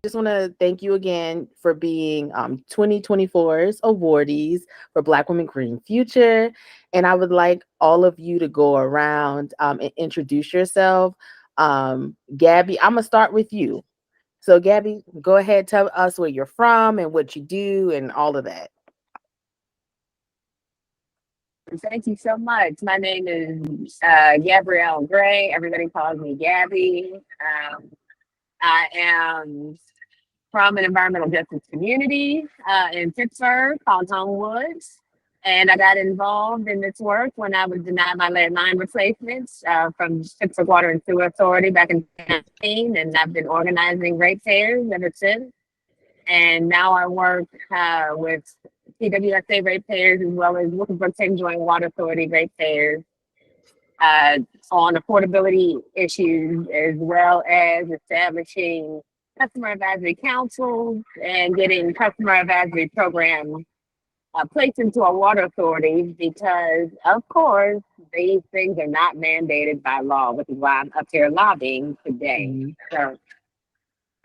just want to thank you again for being 2024's awardees for Black Women Green Future. And I would like all of you to go around and introduce yourself. Gabby, I'm going to start with you. So, Gabby, go ahead, tell us where you're from and what you do and all of that. Thank you so much. My name is Gabrielle Gray. Everybody calls me Gabby. I am from an environmental justice community in Pittsburgh called Homewoods. And I got involved in this work when I was denied my lead line replacements from Pittsburgh Water and Sewer Authority back in 2019. And I've been organizing ratepayers ever since. And now I work with PWSA ratepayers as well as Wilkinsburg Thames Joint Water Authority ratepayers on affordability issues, as well as establishing customer advisory councils and getting customer advisory programs placed into our water authorities because, of course, these things are not mandated by law, which is why I'm up here lobbying today. So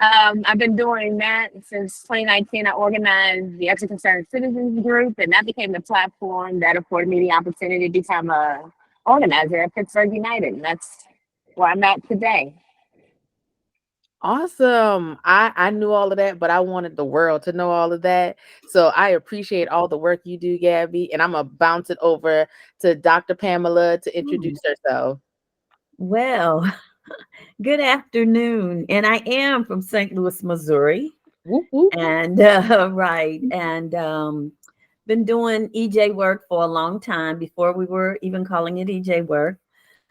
I've been doing that since 2019. I organized the Extra Concerned Citizens Group, and that became the platform that afforded me the opportunity to become a organizer at Pittsburgh United. And that's where I'm at today. Awesome. I knew all of that, but I wanted the world to know all of that. So I appreciate all the work you do, Gabby. And I'm going to bounce it over to Dr. Pamela to introduce herself. Well, good afternoon. And I am from St. Louis, Missouri. Whoop, whoop. And right. And been doing EJ work for a long time before we were even calling it EJ work.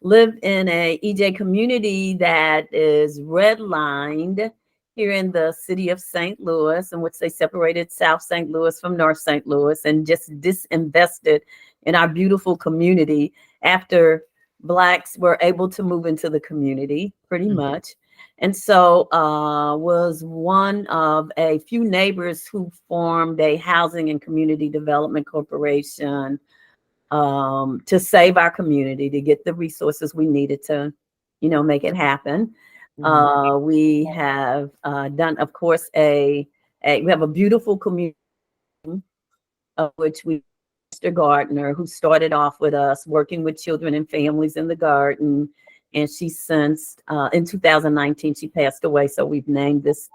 Live in a EJ community that is redlined here in the city of St. Louis, in which they separated South St. Louis from North St. Louis and just disinvested in our beautiful community after Blacks were able to move into the community pretty much. And so was one of a few neighbors who formed a housing and community development corporation to save our community, to get the resources we needed to, make it happen. We have done, of course, we have a beautiful community of which Mr. Gardner, who started off with us working with children and families in the garden. And she since, in 2019, she passed away. So we've named this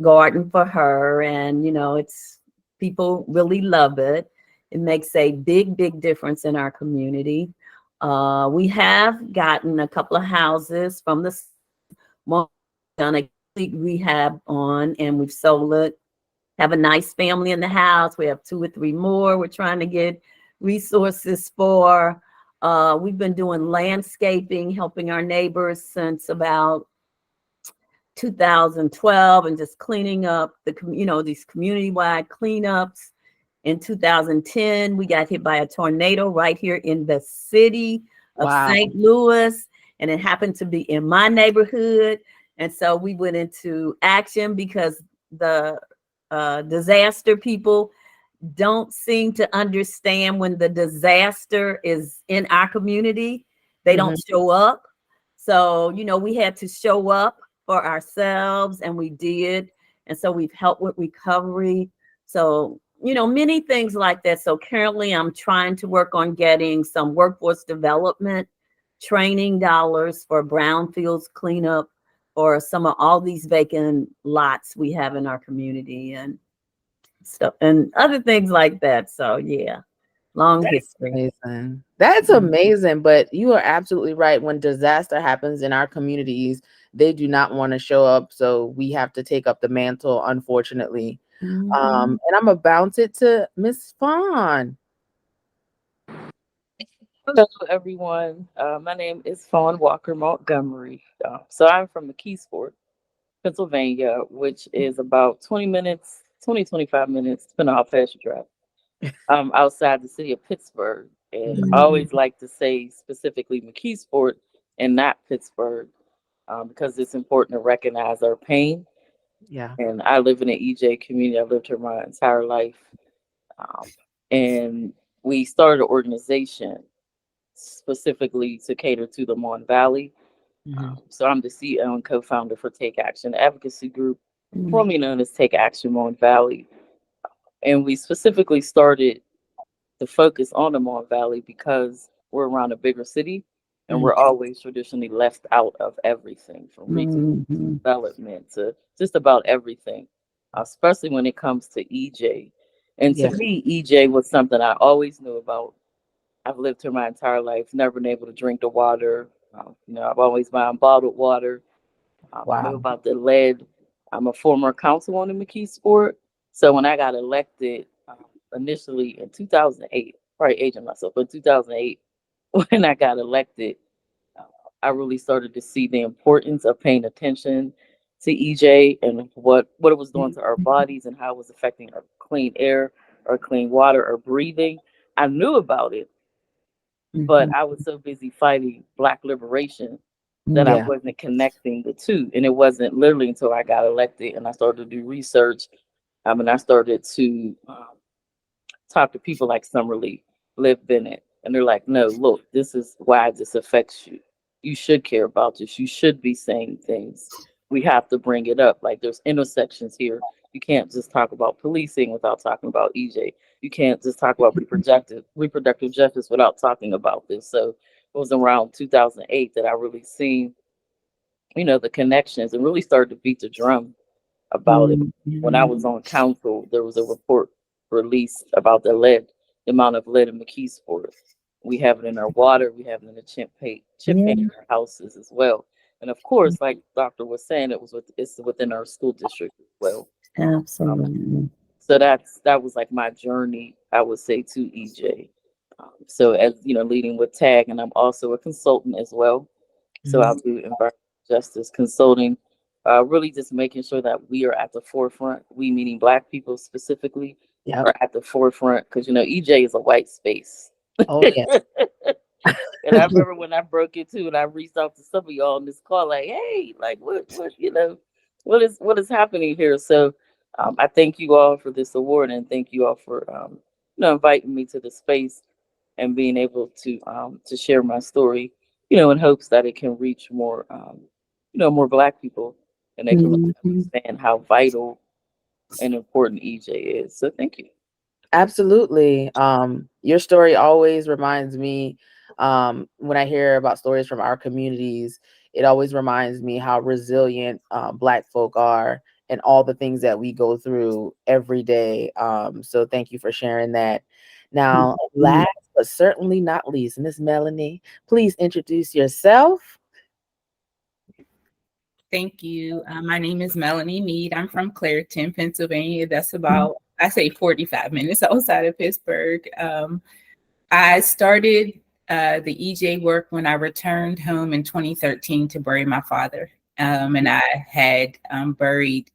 garden for her. And, it's people really love it. It makes a big, big difference in our community. We have gotten a couple of houses from the one done a complete rehab on, and we've sold it. Have a nice family in the house. We have 2 or 3 more we're trying to get resources for. We've been doing landscaping, helping our neighbors since about 2012, and just cleaning up these community-wide cleanups. In 2010, we got hit by a tornado right here in the city of St. Louis, and it happened to be in my neighborhood. And so we went into action because the disaster people don't seem to understand when the disaster is in our community, they don't show up. So, we had to show up for ourselves, and we did. And so we've helped with recovery. So, many things like that. So currently I'm trying to work on getting some workforce development training dollars for brownfields cleanup for some of all these vacant lots we have in our community and stuff and other things like that. So yeah, long history. Amazing. That's amazing. But you are absolutely right. When disaster happens in our communities, they do not want to show up. So we have to take up the mantle, unfortunately. And I'm gonna bounce it to Miss Fawn. Hello, everyone. My name is Fawn Walker Montgomery. So I'm from McKeesport, Pennsylvania, which is about 20 minutes, 25 minutes, depending on how fast you drive, outside the city of Pittsburgh. And I always like to say specifically McKeesport and not Pittsburgh, because it's important to recognize our pain. Yeah. And I live in an EJ community. I've lived here my entire life. And we started an organization specifically to cater to the Mon Valley. So I'm the CEO and co-founder for Take Action Advocacy Group. formerly known as Take Action Mon Valley. And we specifically started to focus on the Mon Valley because we're around a bigger city and we're always traditionally left out of everything from retail development to just about everything, especially when it comes to EJ. And to Yeah. me, EJ was something I always knew about. I've lived here my entire life, never been able to drink the water. I've always buying bottled water. I knew Wow. about the lead. I'm a former council on the McKee Sport. So when I got elected initially in 2008, probably aging myself, but 2008, when I got elected, uh, I really started to see the importance of paying attention to EJ and what it was doing to our bodies and how it was affecting our clean air, our clean water, our breathing. I knew about it, but I was so busy fighting Black liberation that I Yeah. wasn't connecting the two. And it wasn't literally until I got elected and I started to do research. And I started to talk to people like Summerlee, Liv Bennett, and they're like, no, look, this is why this affects you. You should care about this. You should be saying things. We have to bring it up. Like there's intersections here. You can't just talk about policing without talking about EJ. You can't just talk about reproductive justice without talking about this. So it was around 2008 that I really seen, the connections and really started to beat the drum about it. When I was on council, there was a report released about the amount of lead in McKeesport. We have it in our water, we have it in the chip paint in our houses as well. And of course, like Doctor was saying, it's within our school district as well. Absolutely. So that was like my journey, I would say, to EJ. So as leading with TAG, and I'm also a consultant as well. So I'll do environmental justice consulting, really just making sure that we are at the forefront. We meaning Black people specifically Yep. are at the forefront because EJ is a white space. Oh yeah. And I remember when I broke it too, and I reached out to some of y'all on this call, like, hey, like what is happening here? So I thank you all for this award, and thank you all for inviting me to the space and being able to share my story, in hopes that it can reach more more Black people and they can really understand how vital and important EJ is. So thank you. Absolutely. Your story always reminds me, when I hear about stories from our communities, it always reminds me how resilient Black folk are and all the things that we go through every day. So thank you for sharing that. Now, last but certainly not least, Miss Melanie, please introduce yourself. Thank you. My name is Melanie Mead. I'm from Clairton, Pennsylvania. That's about, I say 45 minutes outside of Pittsburgh. I started the EJ work when I returned home in 2013 to bury my father. And I had buried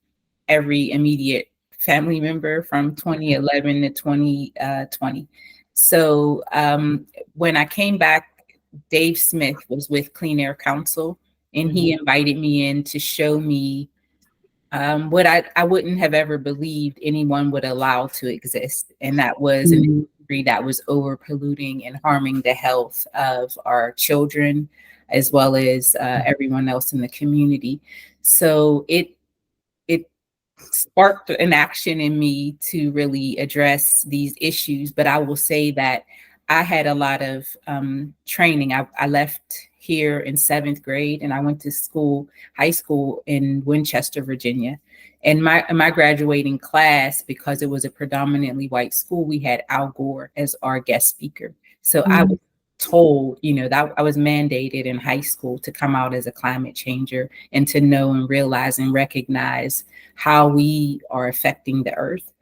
every immediate family member from 2011 to 2020. So when I came back, Dave Smith was with Clean Air Council, and he invited me in to show me what I wouldn't have ever believed anyone would allow to exist. And that was an industry that was over polluting and harming the health of our children, as well as everyone else in the community. So it sparked an action in me to really address these issues. But I will say that I had a lot of training. I left here in 7th grade and I went to high school in Winchester, Virginia. And my graduating class, because it was a predominantly white school, we had Al Gore as our guest speaker. So I was told, that I was mandated in high school to come out as a climate changer and to know and realize and recognize how we are affecting the earth.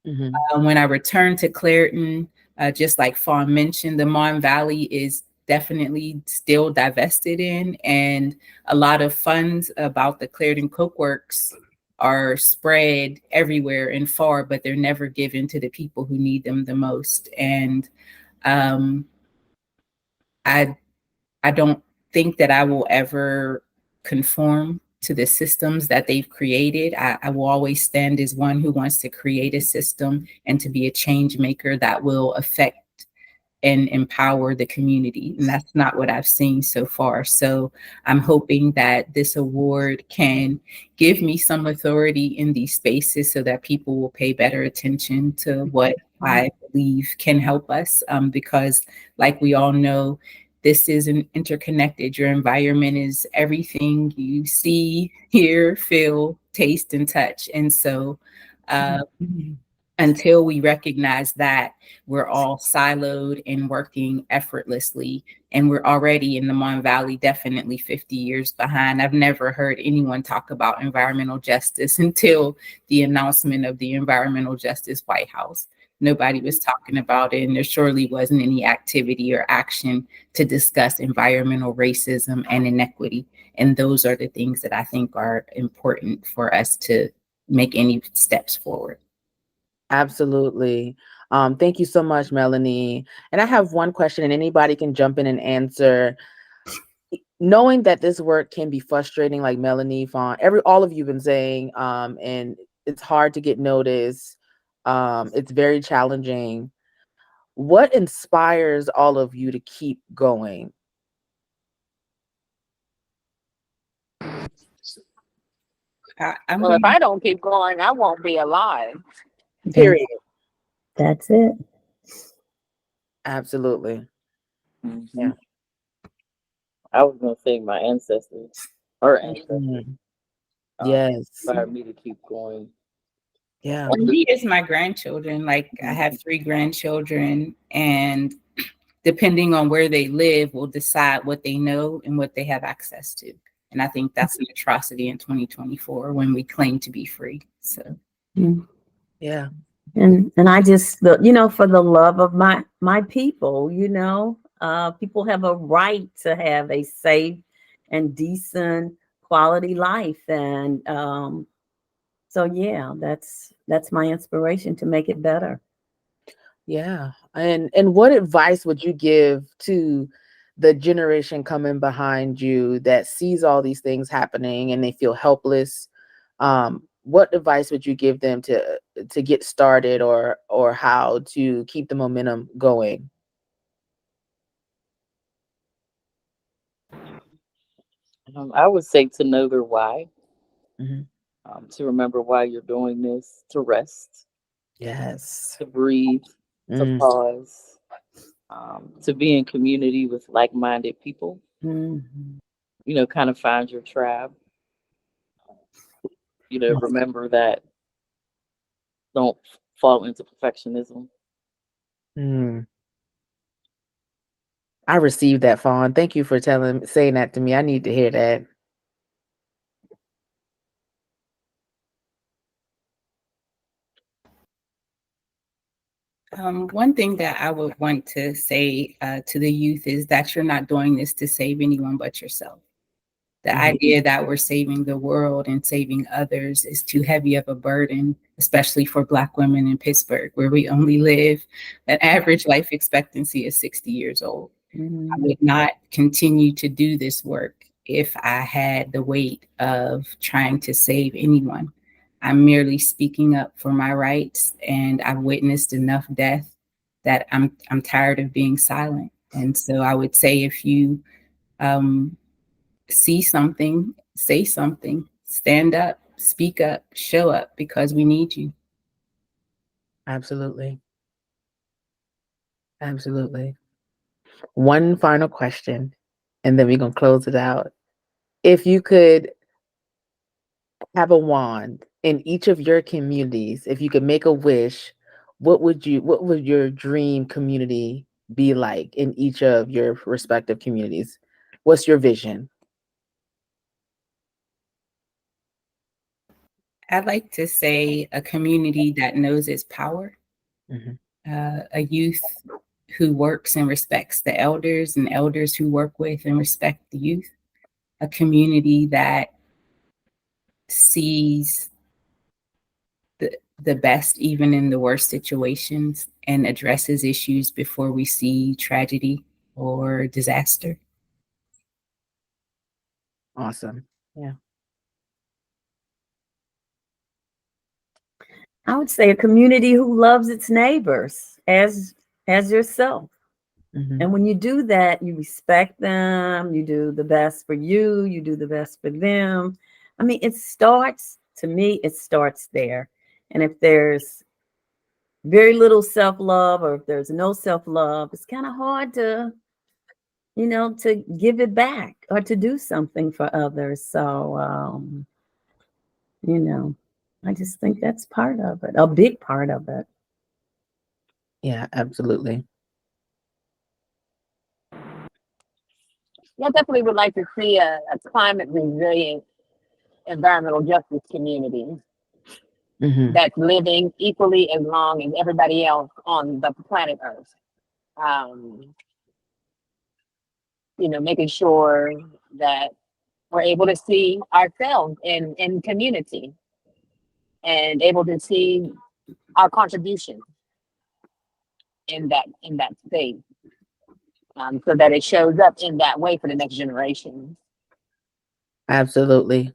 When I returned to Clairton, just like Fawn mentioned, the Mon Valley is definitely still divested in, and a lot of funds about the Clairton Coke Works are spread everywhere and far, but they're never given to the people who need them the most. And I don't think that I will ever conform to the systems that they've created. I will always stand as one who wants to create a system and to be a change maker that will affect and empower the community. And that's not what I've seen so far. So I'm hoping that this award can give me some authority in these spaces so that people will pay better attention to what I believe can help us. Because like we all know, this is an interconnected. Your environment is everything you see, hear, feel, taste, and touch. And so until we recognize that, we're all siloed and working effortlessly. And we're already in the Mon Valley, definitely 50 years behind. I've never heard anyone talk about environmental justice until the announcement of the Environmental Justice White House. Nobody was talking about it, and there surely wasn't any activity or action to discuss environmental racism and inequity. And those are the things that I think are important for us to make any steps forward. Absolutely. Thank you so much, Melanie. And I have one question, and anybody can jump in and answer. Knowing that this work can be frustrating, like Melanie, Fawn, all of you been saying, and it's hard to get noticed. It's very challenging. What inspires all of you to keep going? Well, if I don't keep going, I won't be alive. Period. That's it. Absolutely. Yeah. I was gonna say my ancestors, our ancestors, Yes. inspired me to keep going. Yeah. For me, it's my grandchildren. Like I have 3 grandchildren, and depending on where they live will decide what they know and what they have access to. And I think that's an atrocity in 2024 when we claim to be free. So Yeah. And I just, for the love of my people, people have a right to have a safe and decent quality life. And so, yeah, that's my inspiration to make it better. Yeah. And what advice would you give to the generation coming behind you that sees all these things happening and they feel helpless? What advice would you give them to get started or how to keep the momentum going? I would say to know their why, Mhm. to remember why you're doing this, to rest, Yes. to breathe, to pause, to be in community with like-minded people. Mhm. Kind of find your tribe. Remember that. Don't fall into perfectionism. I received that, Fawn. Thank you for saying that to me. I need to hear that. one thing that I would want to say to the youth is that you're not doing this to save anyone but yourself. The idea that we're saving the world and saving others is too heavy of a burden, especially for Black women in Pittsburgh, where we only live, an average life expectancy is 60 years old. I would not continue to do this work if I had the weight of trying to save anyone. I'm merely speaking up for my rights, and I've witnessed enough death that I'm tired of being silent. And so I would say if you see something, say something, stand up, speak up, show up, because we need you. Absolutely. Absolutely. One final question, and then we're going to close it out. If you could have a wand in each of your communities, if you could make a wish, what would your dream community be like in each of your respective communities? What's your vision? I'd like to say a community that knows its power, a youth who works and respects the elders, and elders who work with and respect the youth, a community that sees the best even in the worst situations and addresses issues before we see tragedy or disaster. Awesome. Yeah. I would say a community who loves its neighbors as yourself. Mhm. And when you do that, you respect them, you do the best for you, you do the best for them. I mean, to me, it starts there. And if there's very little self-love or if there's no self-love, it's kind of hard to, to give it back or to do something for others. So, I just think that's part of it, a big part of it. Yeah, absolutely. I definitely would like to see a climate resilient environmental justice community Mhm. that's living equally as long as everybody else on the planet Earth. Um, making sure that we're able to see ourselves in community and able to see our contribution in that space, so that it shows up in that way for the next generation. Absolutely.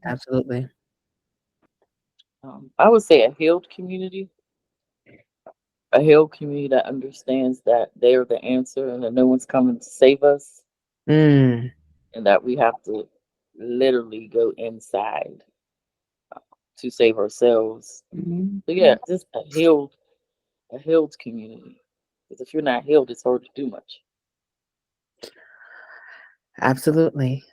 Absolutely. I would say a healed community that understands that they're the answer and that no one's coming to save us, Mm. and that we have to literally go inside to save ourselves. Mhm. So yeah, just a healed community. Because if you're not healed, it's hard to do much. Absolutely.